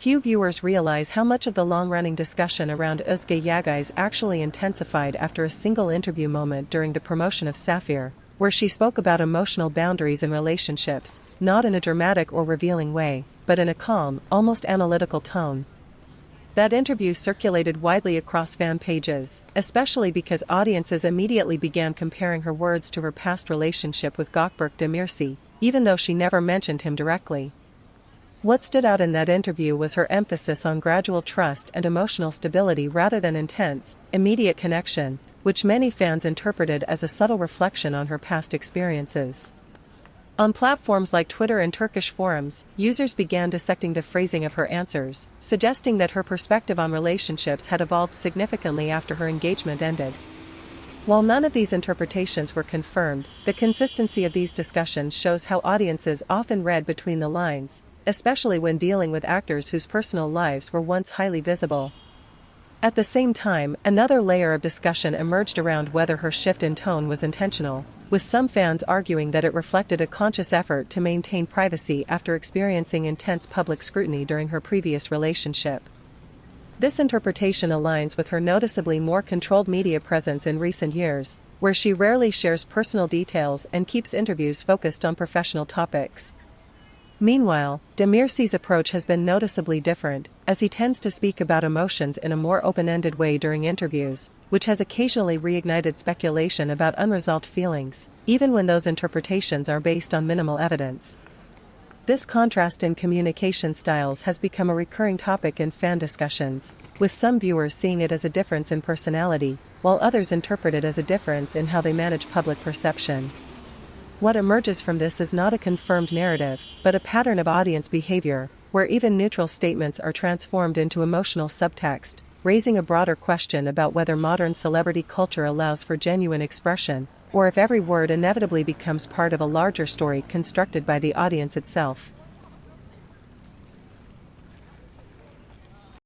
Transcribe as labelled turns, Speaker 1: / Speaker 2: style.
Speaker 1: few viewers realize how much of the long-running discussion around Özge Yağız actually intensified after a single interview moment during the promotion of Sapphire, where she spoke about emotional boundaries in relationships, not in a dramatic or revealing way, but in a calm, almost analytical tone. That interview circulated widely across fan pages, especially because audiences immediately began comparing her words to her past relationship with Gökberk Demirci, even though she never mentioned him directly. What stood out in that interview was her emphasis on gradual trust and emotional stability rather than intense, immediate connection, which many fans interpreted as a subtle reflection on her past experiences. On platforms like Twitter and Turkish forums, users began dissecting the phrasing of her answers, suggesting that her perspective on relationships had evolved significantly after her engagement ended. While none of these interpretations were confirmed, the consistency of these discussions shows how audiences often read between the lines, especially when dealing with actors whose personal lives were once highly visible. At the same time, another layer of discussion emerged around whether her shift in tone was intentional, with some fans arguing that it reflected a conscious effort to maintain privacy after experiencing intense public scrutiny during her previous relationship. This interpretation aligns with her noticeably more controlled media presence in recent years, where she rarely shares personal details and keeps interviews focused on professional topics. Meanwhile, Demirci's approach has been noticeably different, as he tends to speak about emotions in a more open-ended way during interviews, which has occasionally reignited speculation about unresolved feelings, even when those interpretations are based on minimal evidence. This contrast in communication styles has become a recurring topic in fan discussions, with some viewers seeing it as a difference in personality, while others interpret it as a difference in how they manage public perception. What emerges from this is not a confirmed narrative, but a pattern of audience behavior, where even neutral statements are transformed into emotional subtext, raising a broader question about whether modern celebrity culture allows for genuine expression, or if every word inevitably becomes part of a larger story constructed by the audience itself.